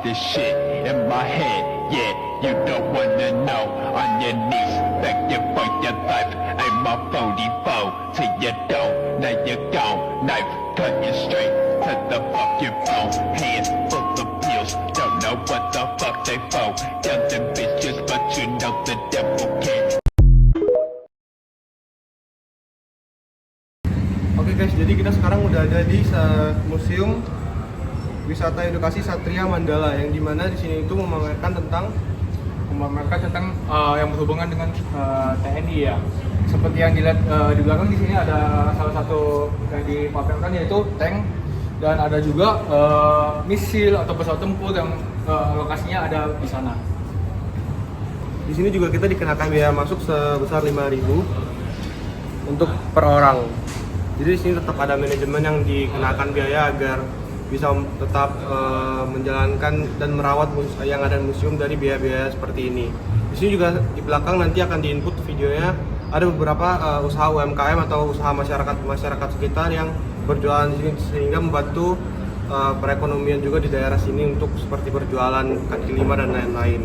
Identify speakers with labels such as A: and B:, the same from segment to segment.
A: this shit in my head. Yeah, you don't wanna know. On your knees, begging for your life. Ain't my 44 till you don't. Now you're gone. Knife cut you straight to the fucking bone. Hands full of pills. Don't know what the fuck they for. Young them bitches, but you know the devil can.
B: Oke guys, jadi kita sekarang udah ada di Museum Wisata Edukasi Satria Mandala, yang dimana di sini itu memamerkan tentang
C: yang berhubungan dengan TNI ya. Seperti yang dilihat di belakang di sini ada salah satu yang dipamerkan, yaitu tank, dan ada juga misil atau pesawat tempur yang lokasinya ada di sana.
B: Di sini juga kita dikenakan biaya masuk sebesar 5.000 untuk per orang. Jadi di sini tetap ada manajemen yang dikenakan biaya agar bisa tetap menjalankan dan merawat yang ada di museum dari biaya-biaya seperti ini. Di sini juga di belakang nanti akan diinput videonya, ada beberapa usaha UMKM atau usaha masyarakat sekitar yang berjualan di sini, sehingga membantu perekonomian juga di daerah sini untuk seperti berjualan kaki lima dan lain-lain.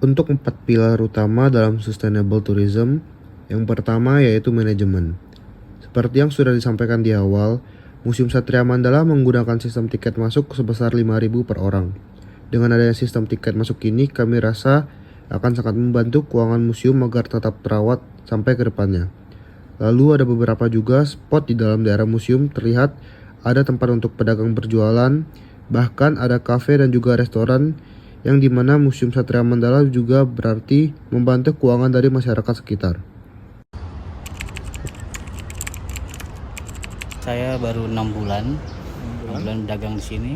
D: Untuk 4 pilar utama dalam sustainable tourism, yang pertama yaitu manajemen. Seperti yang sudah disampaikan di awal, Museum Satria Mandala menggunakan sistem tiket masuk sebesar 5.000 per orang. Dengan adanya sistem tiket masuk ini, kami rasa akan sangat membantu keuangan museum agar tetap terawat sampai ke depannya. Lalu ada beberapa juga spot di dalam daerah museum, terlihat ada tempat untuk pedagang berjualan, bahkan ada kafe dan juga restoran, yang dimana Museum Satria Mandala juga berarti membantu keuangan dari masyarakat sekitar.
E: Saya baru 6 bulan dagang di sini.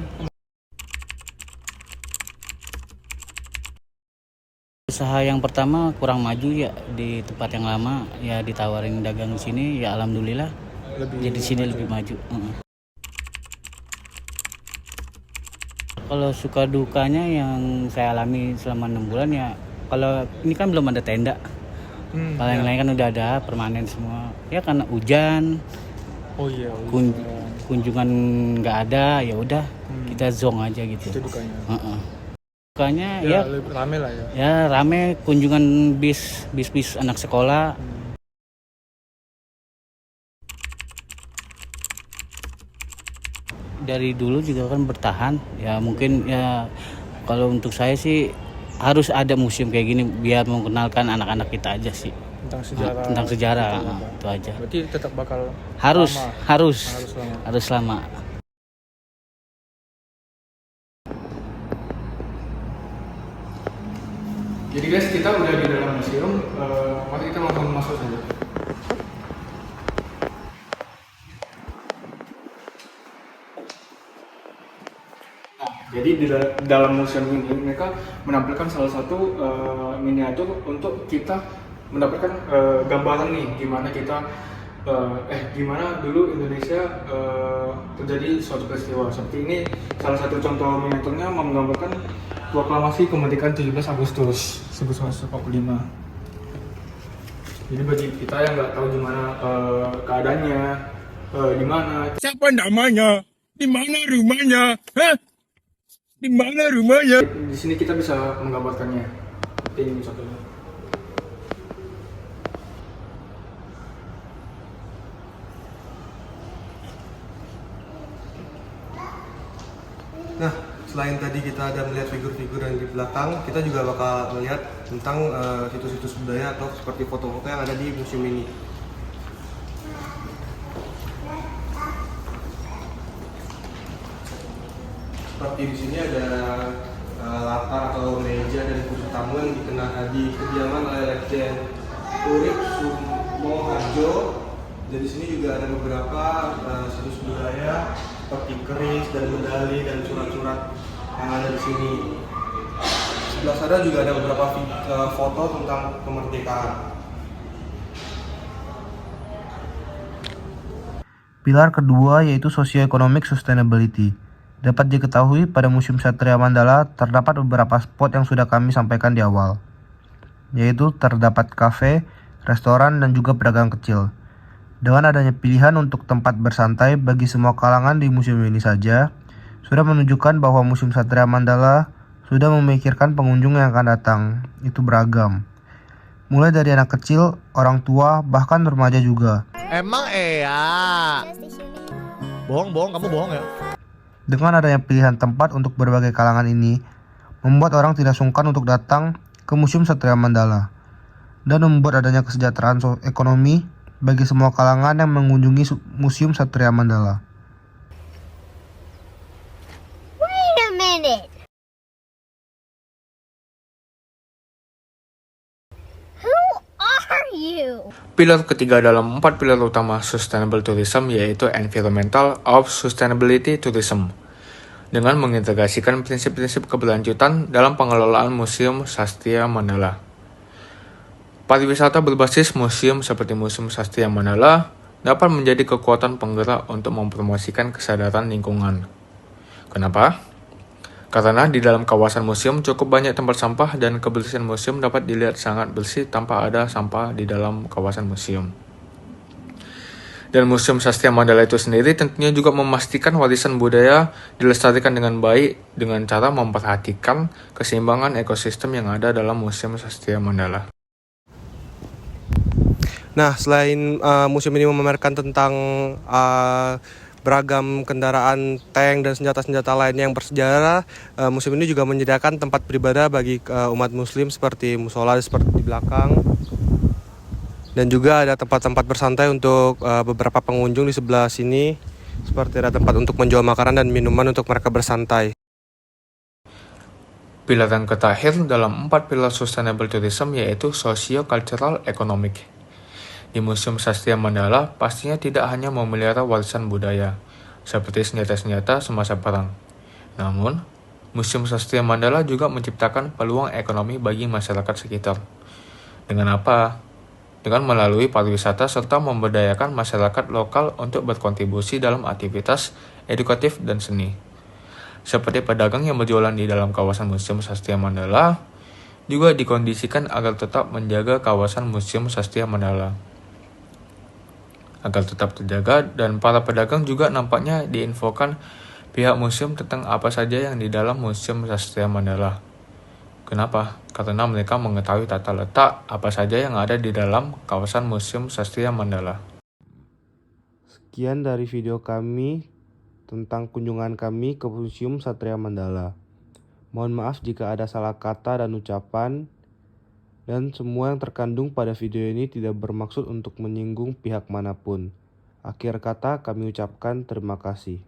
E: Usaha yang pertama kurang maju ya, di tempat yang lama ya ditawarin dagang di sini, ya alhamdulillah jadi sini lebih maju. Kalau suka dukanya yang saya alami selama 6 bulan ya, kalau ini kan belum ada tenda. Kalau yang lain kan udah ada permanen semua. Ya karena hujan.
C: Oh iya.
E: Kunjungan nggak ada, ya udah kita zong aja gitu.
C: Itu dukanya.
E: Dukanya
C: Ya,
E: ya
C: lebih rame lah ya.
E: ya rame, kunjungan bis anak sekolah. Dari dulu juga kan bertahan ya, mungkin ya kalau untuk saya sih harus ada museum kayak gini biar mengenalkan anak-anak kita aja sih
C: Tentang sejarah.
E: itu aja.
C: Berarti tetap bakal
E: Harus
C: lama.
E: lama.
C: Jadi guys, kita udah di dalam museum, mari kita langsung masuk saja. Jadi di dalam museum ini mereka menampilkan salah satu miniatur untuk kita mendapatkan gambaran nih gimana dulu Indonesia terjadi suatu peristiwa seperti ini. Salah satu contoh miniaturnya menggambarkan proklamasi kemerdekaan 17 Agustus 1945. Jadi bagi kita yang nggak tahu gimana keadaannya, di mana,
F: Siapa namanya? Di mana rumahnya? Hah? Di mana rumahnya?
C: di sini kita bisa menggambarkannya. Seperti ini contohnya.
B: Nah, selain tadi kita ada melihat figur-figur yang di belakang, kita juga bakal melihat tentang situs-situs budaya atau seperti foto-foto yang ada di museum ini. Seperti di sini ada latar atau meja dari kursi tamu yang di kediaman oleh Letjen Urip Sumoharjo. Dan di sini juga ada beberapa situs budaya seperti keris dan medali dan surat-surat yang ada di sini. Sebelah sana juga ada beberapa foto tentang kemerdekaan.
D: Pilar kedua yaitu socio-economic sustainability. Dapat diketahui pada Museum Satria Mandala terdapat beberapa spot yang sudah kami sampaikan di awal, yaitu terdapat kafe, restoran, dan juga pedagang kecil. Dengan adanya pilihan untuk tempat bersantai bagi semua kalangan di museum ini saja, sudah menunjukkan bahwa Museum Satria Mandala sudah memikirkan pengunjung yang akan datang. Itu beragam. Mulai dari anak kecil, orang tua, bahkan remaja juga.
G: Emang iya. Bohong, kamu bohong ya.
D: Dengan adanya pilihan tempat untuk berbagai kalangan ini, membuat orang tidak sungkan untuk datang ke Museum Satria Mandala dan membuat adanya kesejahteraan ekonomi bagi semua kalangan yang mengunjungi Museum Satria Mandala.
H: Wait a minute. Who are you?
C: Pilar ketiga dalam 4 pilar utama Sustainable Tourism yaitu Environmental of Sustainability Tourism, dengan mengintegrasikan prinsip-prinsip keberlanjutan dalam pengelolaan Museum Sastria Mandala. Pariwisata berbasis museum seperti Museum Sastria Mandala dapat menjadi kekuatan penggerak untuk mempromosikan kesadaran lingkungan. Kenapa? Karena di dalam kawasan museum cukup banyak tempat sampah dan kebersihan museum dapat dilihat sangat bersih tanpa ada sampah di dalam kawasan museum. Dan Museum Sastria Mandala itu sendiri tentunya juga memastikan warisan budaya dilestarikan dengan baik dengan cara memperhatikan keseimbangan ekosistem yang ada dalam Museum Sastria Mandala.
B: Nah, selain museum ini memamerkan tentang beragam kendaraan tank dan senjata-senjata lainnya yang bersejarah, museum ini juga menyediakan tempat beribadah bagi umat muslim seperti musola seperti di belakang. Dan juga ada tempat-tempat bersantai untuk beberapa pengunjung di sebelah sini, seperti ada tempat untuk menjual makanan dan minuman untuk mereka bersantai.
C: Pilar yang terakhir dalam 4 pilar Sustainable Tourism yaitu Socio-Cultural Economic. Di Museum Sastria Mandala pastinya tidak hanya memelihara warisan budaya, seperti senjata-senjata semasa perang. Namun, Museum Sastria Mandala juga menciptakan peluang ekonomi bagi masyarakat sekitar. Dengan apa? Dengan melalui pariwisata serta memberdayakan masyarakat lokal untuk berkontribusi dalam aktivitas edukatif dan seni. Seperti pedagang yang berjualan di dalam kawasan Museum Sastria Mandala, juga dikondisikan agar tetap menjaga kawasan Museum Sastria Mandala agar tetap terjaga, dan para pedagang juga nampaknya diinfokan pihak museum tentang apa saja yang di dalam Museum Sastria Mandala. Kenapa? Karena mereka mengetahui tata letak apa saja yang ada di dalam kawasan Museum Sastria Mandala.
D: Sekian dari video kami tentang kunjungan kami ke Museum Satria Mandala. Mohon maaf jika ada salah kata dan ucapan, dan semua yang terkandung pada video ini tidak bermaksud untuk menyinggung pihak manapun. Akhir kata kami ucapkan terima kasih.